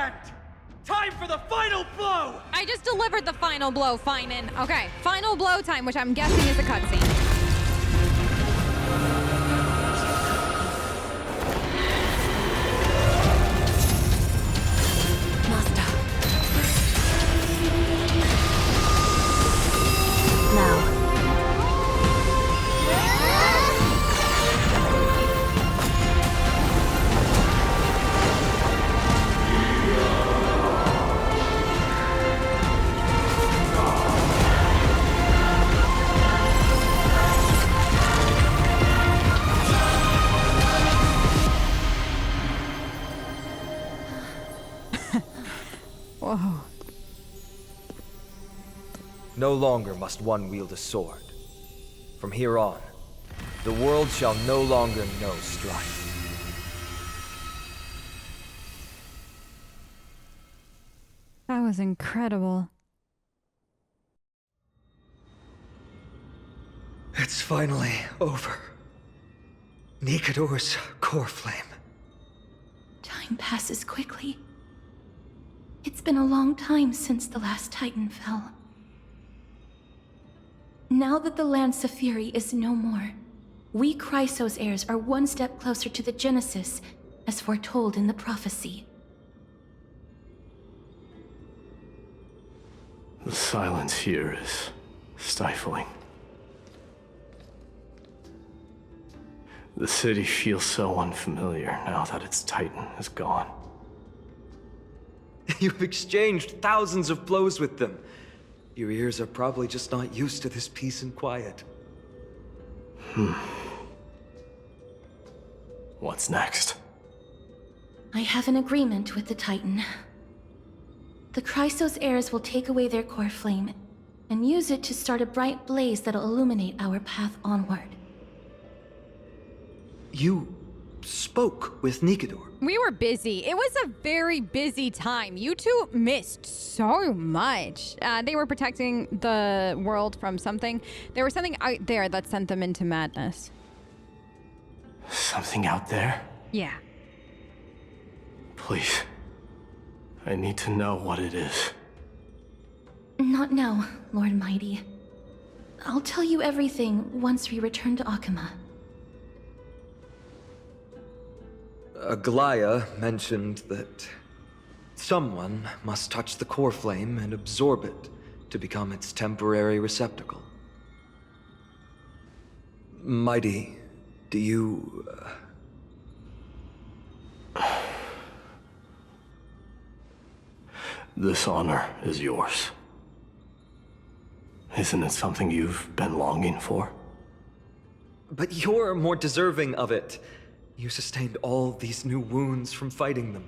end! Time for the final blow! I just delivered the final blow, Finan. Okay, final blow time, which I'm guessing is a cutscene. Whoa. No longer must one wield a sword. From here on, the world shall no longer know strife. That was incredible. It's finally over. Nikador's Coreflame. Time passes quickly. It's been a long time since the last Titan fell. Now that the Lance of Fury is no more, we Chrysos heirs are one step closer to the Genesis, as foretold in the prophecy. The silence here is stifling. The city feels so unfamiliar now that its Titan is gone. You've exchanged thousands of blows with them. Your ears are probably just not used to this peace and quiet. What's next? I have an agreement with the Titan. The Chrysos heirs will take away their Coreflame and use it to start a bright blaze that'll illuminate our path onward. You spoke with Nikador. We were busy. It was a very busy time. You two missed so much. They were protecting the world from something. There was something out there that sent them into madness. Something out there? Yeah. Please. I need to know what it is. Not now, Lord Mighty. I'll tell you everything once we return to Akama. Aglaya mentioned that someone must touch the Coreflame and absorb it to become its temporary receptacle. Mighty, do you... This honor is yours. Isn't it something you've been longing for? But you're more deserving of it. You sustained all these new wounds from fighting them.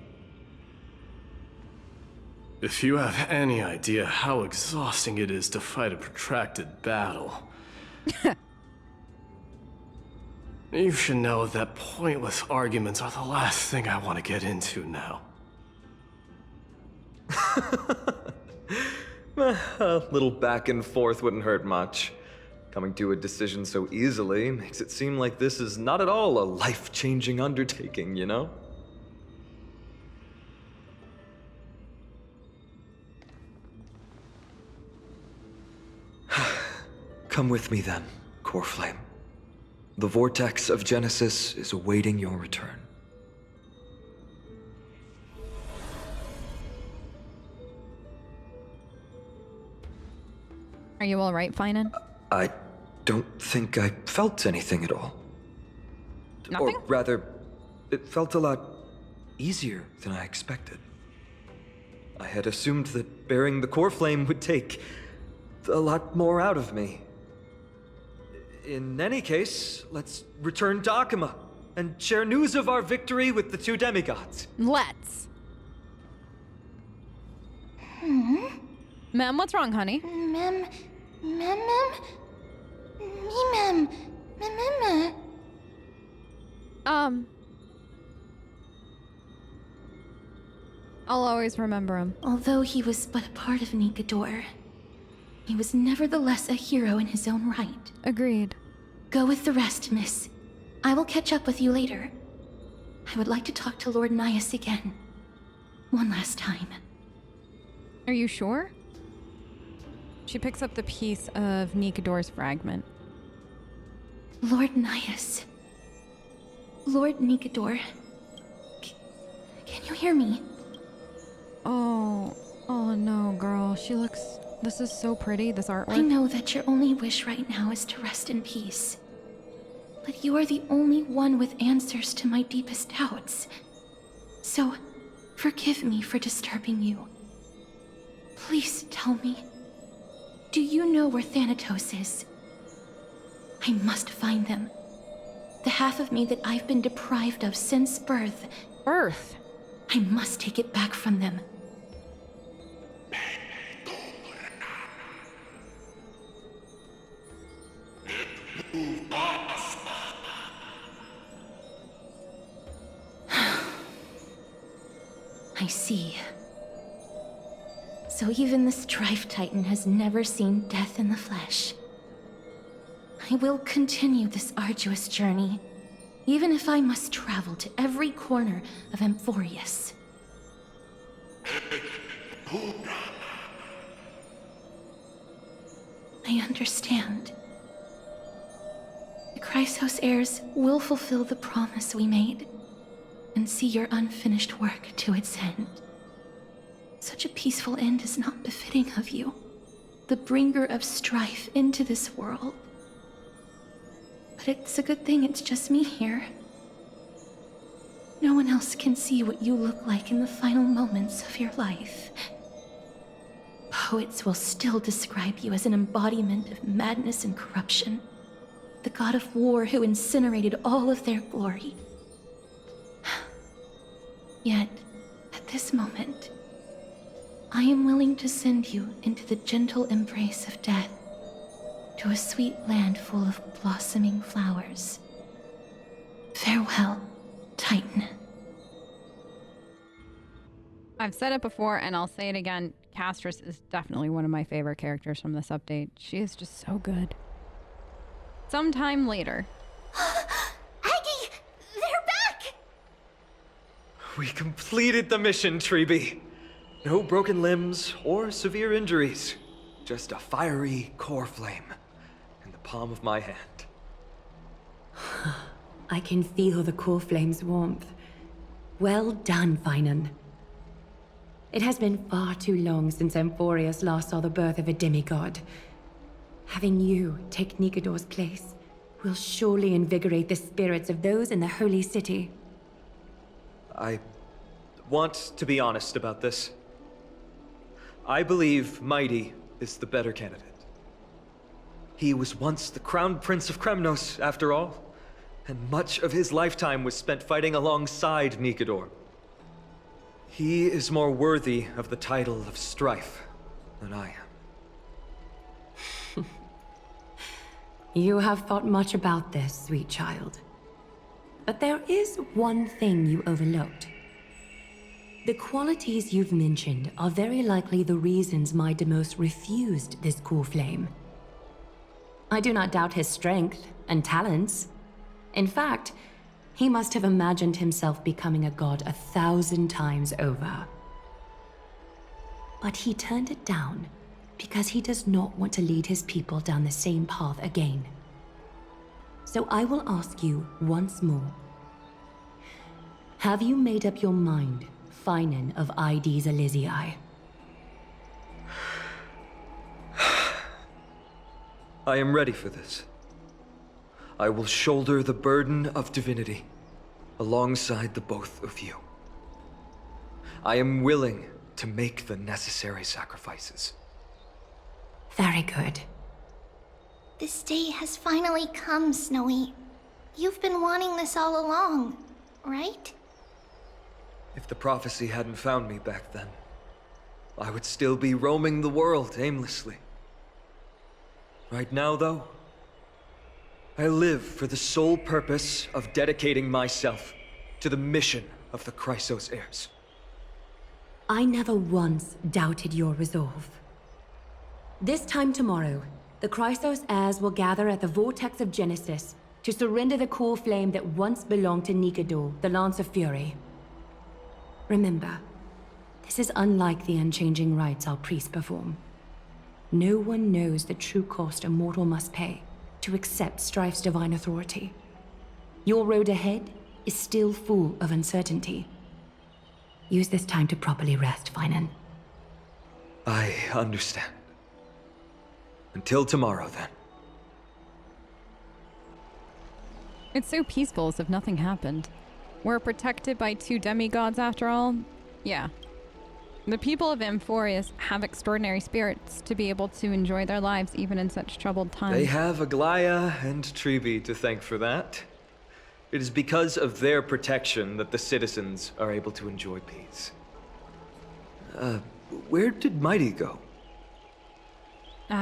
If you have any idea how exhausting it is to fight a protracted battle, you should know that pointless arguments are the last thing I want to get into now. A little back and forth wouldn't hurt much. Coming to a decision so easily makes it seem like this is not at all a life-changing undertaking, you know? Come with me then, Coreflame. The vortex of Genesis is awaiting your return. Are you all right, Finan? I don't think I felt anything at all. Nothing? Or rather, it felt a lot easier than I expected. I had assumed that bearing the Coreflame would take a lot more out of me. In any case, let's return to Akama and share news of our victory with the two demigods. Let's. Ma'am, what's wrong, honey? Mem. I'll always remember him. Although he was but a part of Nikador, he was nevertheless a hero in his own right. Agreed. Go with the rest, miss. I will catch up with you later. I would like to talk to Lord Nias again. one last time. Are you sure? She picks up the piece of Nikador's fragment. Lord Nias. Lord Nikador. Can you hear me? Oh no, girl. This is so pretty, this artwork. I know that your only wish right now is to rest in peace. But you are the only one with answers to my deepest doubts. So, forgive me for disturbing you. Please tell me, do you know where Thanatos is? I must find them. The half of me that I've been deprived of since birth. Birth? I must take it back from them. I see. So even the Strife Titan has never seen death in the flesh. I will continue this arduous journey, even if I must travel to every corner of Amphorius. I understand. The Chrysos heirs will fulfill the promise we made, and see your unfinished work to its end. Such a peaceful end is not befitting of you, the bringer of strife into this world. But it's a good thing it's just me here. No one else can see what you look like in the final moments of your life. Poets will still describe you as an embodiment of madness and corruption, the god of war who incinerated all of their glory. Yet, at this moment, I am willing to send you into the gentle embrace of death, to a sweet land full of blossoming flowers. Farewell, Titan. I've said it before and I'll say it again. Castris is definitely one of my favorite characters from this update. She is just so good. Sometime later. Aggie! They're back! We completed the mission, Treeby. No broken limbs or severe injuries. Just a fiery Coreflame in the palm of my hand. I can feel the Coreflame's warmth. Well done, Finan. It has been far too long since Amphorius last saw the birth of a demigod. Having you take Nikador's place will surely invigorate the spirits of those in the Holy City. I want to be honest about this. I believe Mighty is the better candidate. He was once the Crown Prince of Kremnos, after all, and much of his lifetime was spent fighting alongside Nikador. He is more worthy of the title of Strife than I am. You have thought much about this, sweet child. But there is one thing you overlooked. The qualities you've mentioned are very likely the reasons my Demos refused this Coreflame. I do not doubt his strength and talents. In fact, he must have imagined himself becoming a god 1,000 times over. But he turned it down because he does not want to lead his people down the same path again. So I will ask you once more. Have you made up your mind, Finan of Ides Elysiae? I am ready for this. I will shoulder the burden of divinity alongside the both of you. I am willing to make the necessary sacrifices. Very good. This day has finally come, Snowy. You've been wanting this all along, right? If the prophecy hadn't found me back then, I would still be roaming the world aimlessly. Right now, though, I live for the sole purpose of dedicating myself to the mission of the Chrysos heirs. I never once doubted your resolve. This time tomorrow, the Chrysos heirs will gather at the Vortex of Genesis to surrender the Coreflame that once belonged to Nikador, the Lance of Fury. Remember, This is unlike the unchanging rites our priests perform. No one knows the true cost a mortal must pay to accept Strife's divine authority. Your road ahead is still full of uncertainty. Use this time to properly rest, Finan. I understand. Until tomorrow, then. It's so peaceful as if nothing happened. We're protected by 2 demigods after all. Yeah. The people of Amphorius have extraordinary spirits to be able to enjoy their lives even in such troubled times. They have Aglaya and Treeby to thank for that. It is because of their protection that the citizens are able to enjoy peace. Where did Mighty go?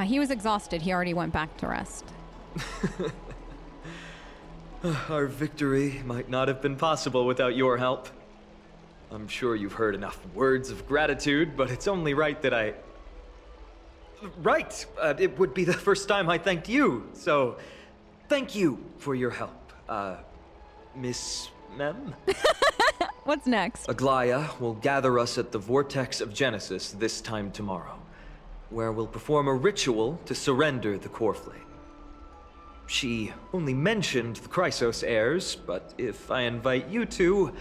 He was exhausted. He already went back to rest. Our victory might not have been possible without your help. I'm sure you've heard enough words of gratitude, but it's only right that I... Right! It would be the first time I thanked you, so thank you for your help, Miss Mem? What's next? Aglaya will gather us at the Vortex of Genesis this time tomorrow, where we'll perform a ritual to surrender the Coreflame. She only mentioned the Chrysos heirs, but if I invite you two,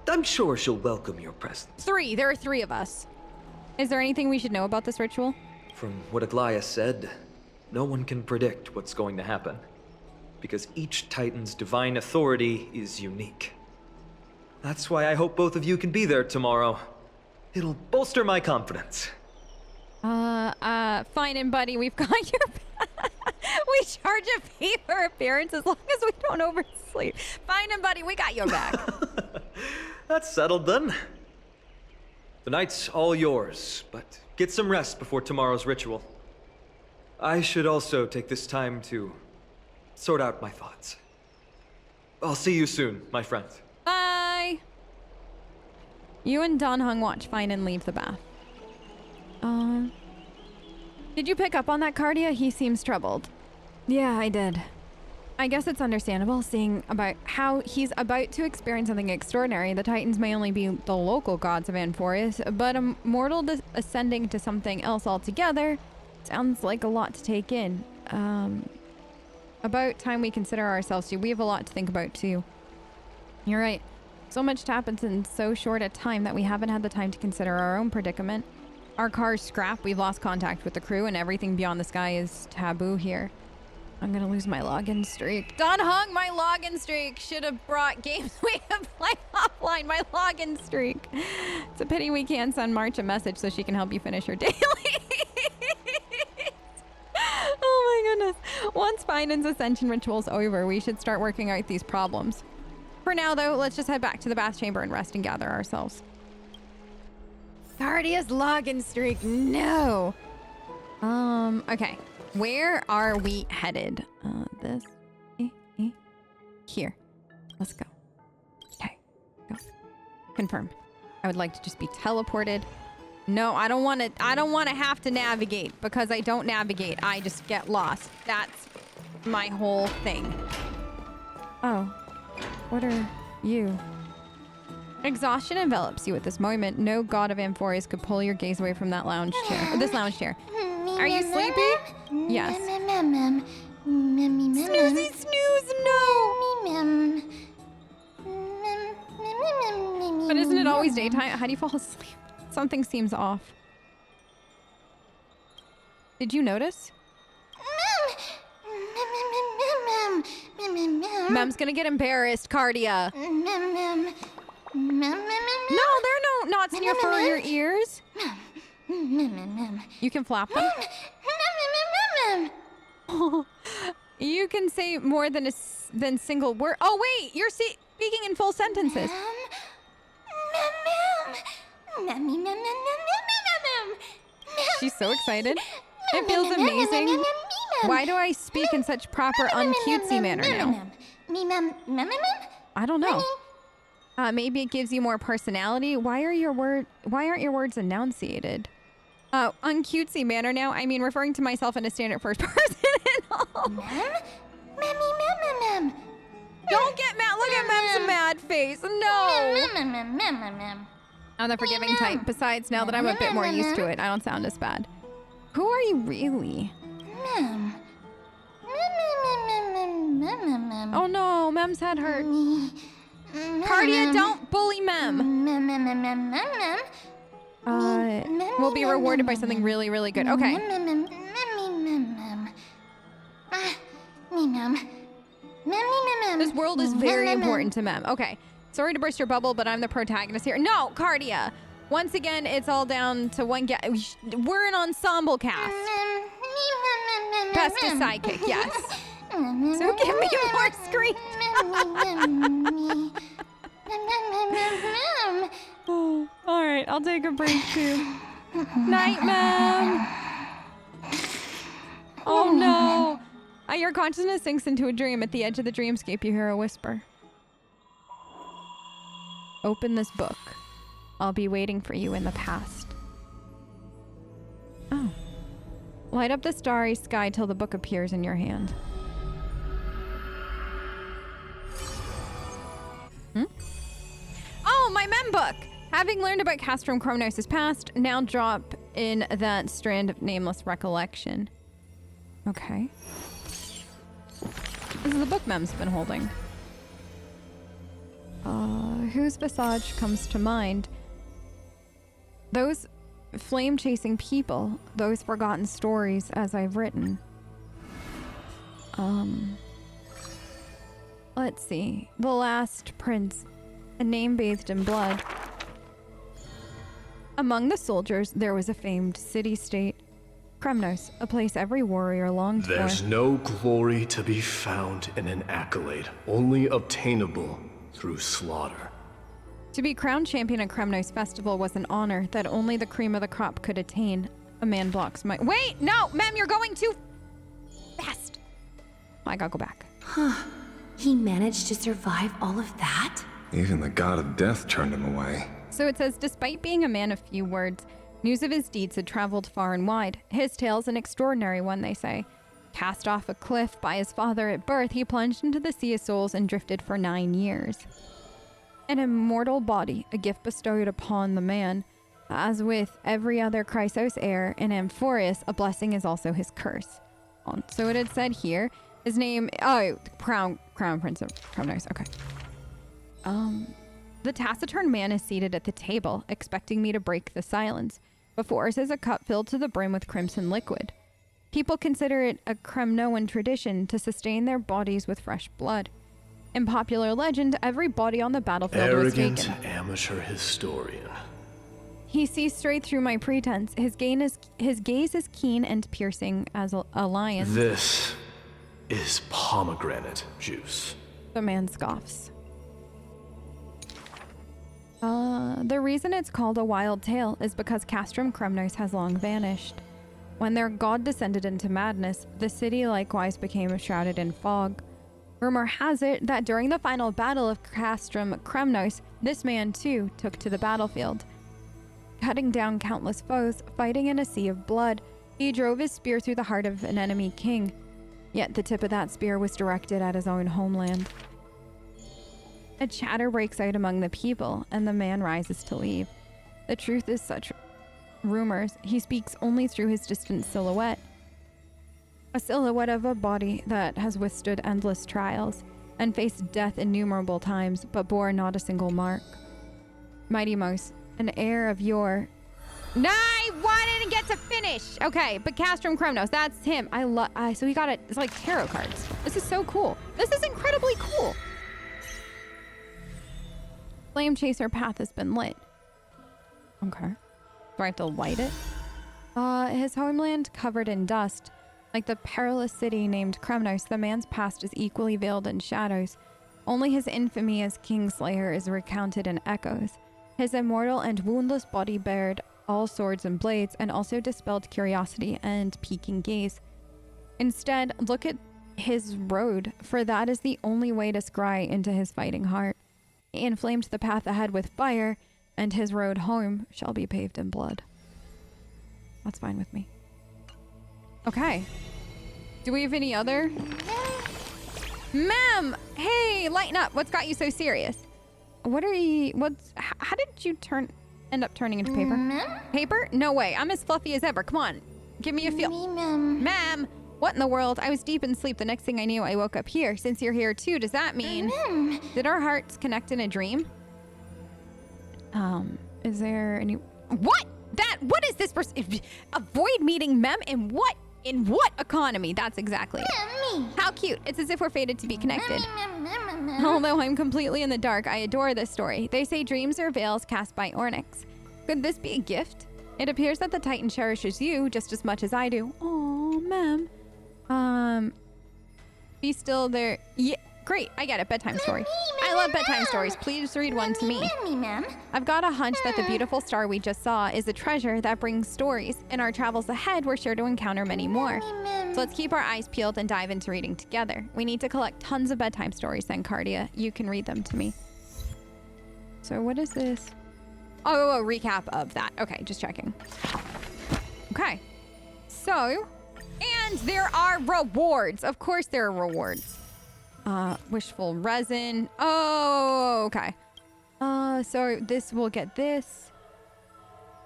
I'm sure she'll welcome your presence. 3. There are 3 of us. Is there anything we should know about this ritual? From what Aglaya said, no one can predict what's going to happen, because each Titan's divine authority is unique. That's why I hope both of you can be there tomorrow. It'll bolster my confidence. Fine and buddy, we've got your back. We charge a fee for appearance as long as we don't oversleep. Fine and buddy, we got your back. That's settled then. The night's all yours, but get some rest before tomorrow's ritual. I should also take this time to sort out my thoughts. I'll see you soon, my friend. Bye. You and Don Hung watch Fine and leave the bath. Did you pick up on that, Cardia? He seems troubled. Yeah, I did. I guess it's understandable, seeing about how he's about to experience something extraordinary. The Titans may only be the local gods of Amphorius, but a mortal ascending to something else altogether sounds like a lot to take in. About time we consider ourselves too. We have a lot to think about too. You're right. So much happens in so short a time that we haven't had the time to consider our own predicament. Our car's scrapped, we've lost contact with the crew, and everything beyond the sky is taboo here. I'm gonna lose my login streak. Don Hung, my login streak! Should have brought games we have played offline, my login streak. It's a pity we can't send March a message so she can help you finish her daily. Oh my goodness. Once Finan's ascension ritual's over, we should start working out these problems. For now, though, let's just head back to the bath chamber and rest and gather ourselves. Cardia's login streak, no! Okay. Where are we headed? This. Here. Let's go. Okay. Go. Confirm. I would like to just be teleported. No, I don't want to have to navigate, because I don't navigate. I just get lost. That's my whole thing. Oh. What are you? Exhaustion envelops you at this moment. No god of Amphorius could pull your gaze away from that lounge chair. This lounge chair. Are you sleepy? Yes. Snoozy snooze, no! But isn't it always daytime? How do you fall asleep? Something seems off. Did you notice? Mem's gonna get embarrassed, Cardia. No, there are no knots in your fur or your ears. You can flap them. You can say more than than single word. Oh wait, you're speaking in full sentences. She's so excited. It feels amazing. Why do I speak in such proper uncutesy manner now? I don't know. Maybe it gives you more personality. Why aren't your words enunciated? Uncutesy manner now. I mean, referring to myself in a standard first person and all. Don't get mad. Look at Mem's mad face. No. I'm the forgiving type. Besides, now that I'm a bit more used to it, I don't sound as bad. Who are you really? Mem. Oh no, Mem's head hurt. Cardia, don't bully Mem. We'll be rewarded by something really, really good. Okay. This world is very important to Mem. Okay. Sorry to burst your bubble, but I'm the protagonist here. No, Cardia. Once again, it's all down to one guy. We're an ensemble cast. Best is sidekick, yes. So give me more screen. Oh, all right, I'll take a break too. Night, Mem. Oh no. Your consciousness sinks into a dream. At the edge of the dreamscape, you hear a whisper. Open this book. I'll be waiting for you in the past. Oh. Light up the starry sky till the book appears in your hand. Oh, my mem book! Having learned about Castrum Chronos' past, now drop in that strand of nameless recollection. Okay. This is the book Mem's been holding. Whose visage comes to mind? Those flame-chasing people, those forgotten stories as I've written. Let's see. The Last Prince, a name bathed in blood. Among the soldiers, there was a famed city-state. Kremnos, a place every warrior longed for. There's no glory to be found in an accolade, only obtainable through slaughter. To be crowned champion at Kremnos Festival was an honor that only the cream of the crop could attain. A man blocks my— Wait! No! Mem, you're going too fast! I gotta go back. Huh. He managed to survive all of that? Even the god of death turned him away. So it says, despite being a man of few words, news of his deeds had traveled far and wide. His tale's an extraordinary one, they say. Cast off a cliff by his father at birth, he plunged into the Sea of Souls and drifted for 9 years. An immortal body, a gift bestowed upon the man. As with every other Chrysos heir in Amphorius, a blessing is also his curse. So it had said here, his name— oh, Crown Prince of Kremnos, okay. The taciturn man is seated at the table, expecting me to break the silence. Before us is a cup filled to the brim with crimson liquid. People consider it a Kremnoan tradition to sustain their bodies with fresh blood. In popular legend, every body on the battlefield was taken. Arrogant amateur historian. He sees straight through my pretense. His gaze is keen and piercing as a lion's. This is pomegranate juice. The man scoffs. The reason it's called a wild tale is because Castrum Kremnos has long vanished. When their god descended into madness, the city likewise became shrouded in fog. Rumor has it that during the final battle of Castrum Kremnos, this man too took to the battlefield. Cutting down countless foes, fighting in a sea of blood, he drove his spear through the heart of an enemy king. Yet the tip of that spear was directed at his own homeland. A chatter breaks out among the people, and the man rises to leave. The truth is such rumors. He speaks only through his distant silhouette. A silhouette of a body that has withstood endless trials and faced death innumerable times, but bore not a single mark. Mighty Mouse, an heir of yore. No, I didn't get to finish. Okay, but Castrum Kremnos, that's him. I love. So he got it. It's like tarot cards. This is so cool. This is incredibly cool. Flame Chaser path has been lit. Okay. Do I have to light it? His homeland covered in dust. Like the perilous city named Kremnos, the man's past is equally veiled in shadows. Only his infamy as Kingslayer is recounted in echoes. His immortal and woundless body bared all swords and blades, and also dispelled curiosity and peeking gaze. Instead, look at his road, for that is the only way to scry into his fighting heart. He inflamed the path ahead with fire, and his road home shall be paved in blood. That's fine with me. Okay. Do we have any other? Ma'am! Hey, lighten up. What's got you so serious? How did you turn end up turning into paper? Paper? No way. I'm as fluffy as ever. Come on. Give me a feel. Ma'am. What in the world? I was deep in sleep. The next thing I knew, I woke up here. Since you're here too, does that mean... Did our hearts connect in a dream? Is there any... What? What is this person? Avoid meeting Mem in what? In what economy? That's exactly it. How cute. It's as if we're fated to be connected. Although I'm completely in the dark, I adore this story. They say dreams are veils cast by Ornyx. Could this be a gift? It appears that the Titan cherishes you just as much as I do. Oh, Mem. Be still there. Yeah, great. I get it. Bedtime story. I love bedtime stories. Please read one to me. I've got a hunch that the beautiful star we just saw is a treasure that brings stories. In our travels ahead, we're sure to encounter many more. So let's keep our eyes peeled and dive into reading together. We need to collect tons of bedtime stories then, Cardia. You can read them to me. So what is this? Oh, a recap of that. Okay, just checking. Okay. So, and there are rewards. Of course there are rewards. Wishful resin. Oh, okay. So this will get this.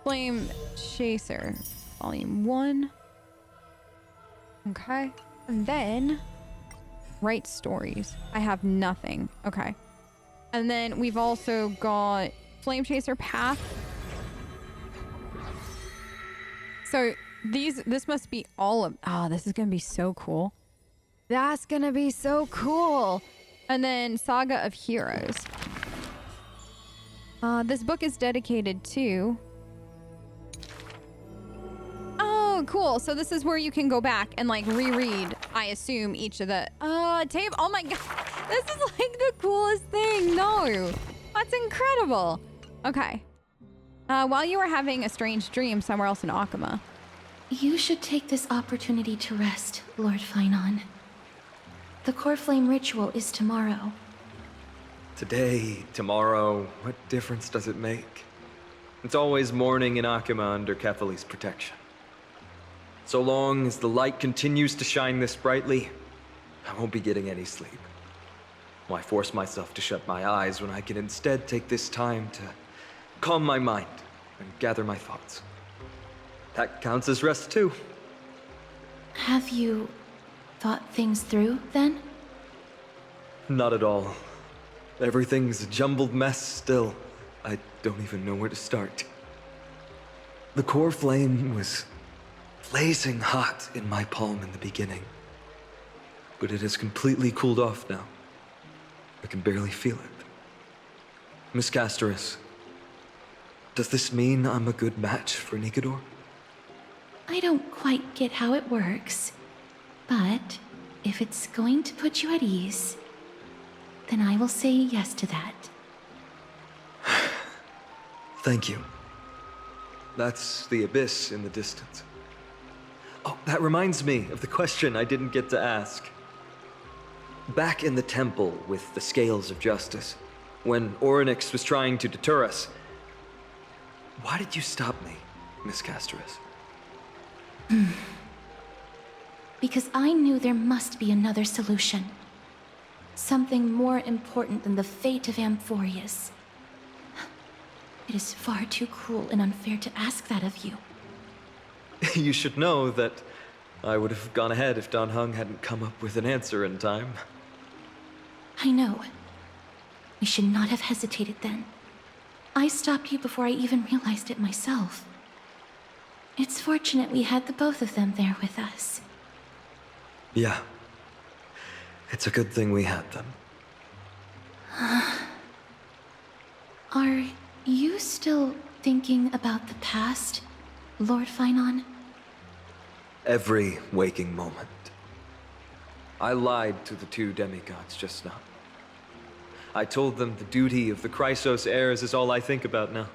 Flame Chaser, Volume 1. Okay. And then write stories. I have nothing. Okay. And then we've also got Flame Chaser Path. So this must be all of... Oh, this is going to be so cool. That's going to be so cool. And then Saga of Heroes. This book is dedicated to... Oh, cool. So this is where you can go back and like reread, I assume, each of the... table. Oh my god. This is like the coolest thing. No. That's incredible. Okay. While you were having a strange dream somewhere else in Akama. You should take this opportunity to rest, Lord Finon. The Coreflame ritual is tomorrow. Today, tomorrow, what difference does it make? It's always morning in Akama under Kefali's protection. So long as the light continues to shine this brightly, I won't be getting any sleep. Why force myself to shut my eyes when I can instead take this time to calm my mind and gather my thoughts? That counts as rest too. Have you thought things through, then? Not at all. Everything's a jumbled mess still. I don't even know where to start. The core flame was blazing hot in my palm in the beginning. But it has completely cooled off now. I can barely feel it. Miss Castoris, does this mean I'm a good match for Nikador? I don't quite get how it works, but if it's going to put you at ease, then I will say yes to that. Thank you. That's the abyss in the distance. Oh, that reminds me of the question I didn't get to ask. Back in the temple with the scales of justice, when Ornyx was trying to deter us, why did you stop me, Miss Castoris? Because I knew there must be another solution. Something more important than the fate of Amphorius. It is far too cruel and unfair to ask that of you. You should know that I would have gone ahead if Don Hung hadn't come up with an answer in time. I know. We should not have hesitated then. I stopped you before I even realized it myself. It's fortunate we had the both of them there with us. Yeah. It's a good thing we had them. Are you still thinking about the past, Lord Finon? Every waking moment. I lied to the two demigods just now. I told them the duty of the Chrysos heirs is all I think about now.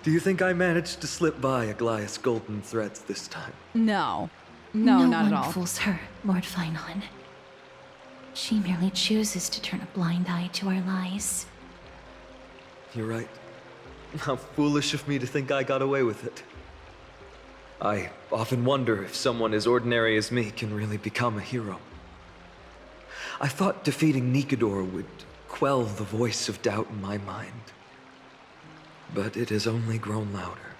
Do you think I managed to slip by Aglaïa's golden threads this time? No. No, not at one all. fools her, Lord Finon. She merely chooses to turn a blind eye to our lies. You're right. How foolish of me to think I got away with it. I often wonder if someone as ordinary as me can really become a hero. I thought defeating Nikador would quell the voice of doubt in my mind. but it has only grown louder.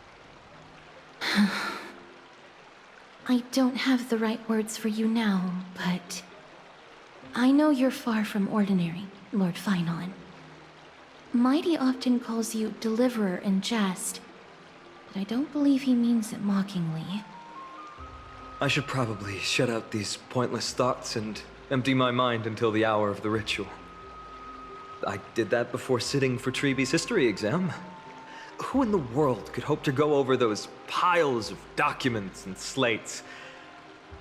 I don't have the right words for you now, but I know you're far from ordinary, Lord Finon. Mighty often calls you Deliverer in jest, but I don't believe he means it mockingly. I should probably shut out these pointless thoughts and empty my mind until the hour of the ritual. I did that before sitting for Treeby's history exam. Who in the world could hope to go over those piles of documents and slates?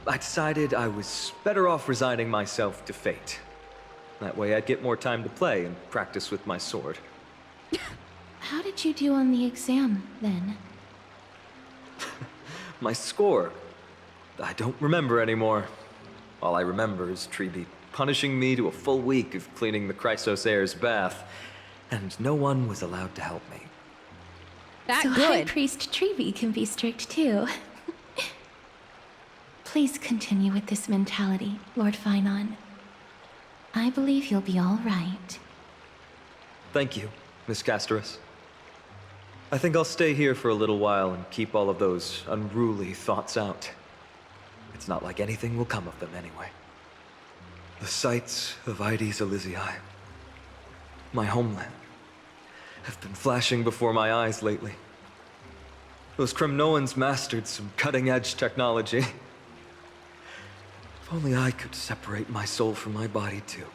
I decided I was better off resigning myself to fate. That way I'd get more time to play and practice with my sword. How did you do on the exam, then? My score? I don't remember anymore. All I remember is Treeby punishing me to a full week of cleaning the Chrysos heir's bath, and no one was allowed to help me. That So High good. Priest Treeby can be strict too. Please continue with this mentality, Lord Finon. I believe you'll be all right. Thank you, Miss Casterus. I think I'll stay here for a little while and keep all of those unruly thoughts out. It's not like anything will come of them anyway. The sights of Ides Elysiae, my homeland, have been flashing before my eyes lately. Those Kremnoans mastered some cutting-edge technology. If only I could separate my soul from my body too.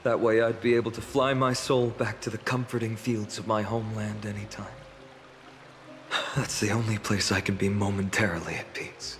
That way I'd be able to fly my soul back to the comforting fields of my homeland anytime. That's the only place I can be momentarily at peace.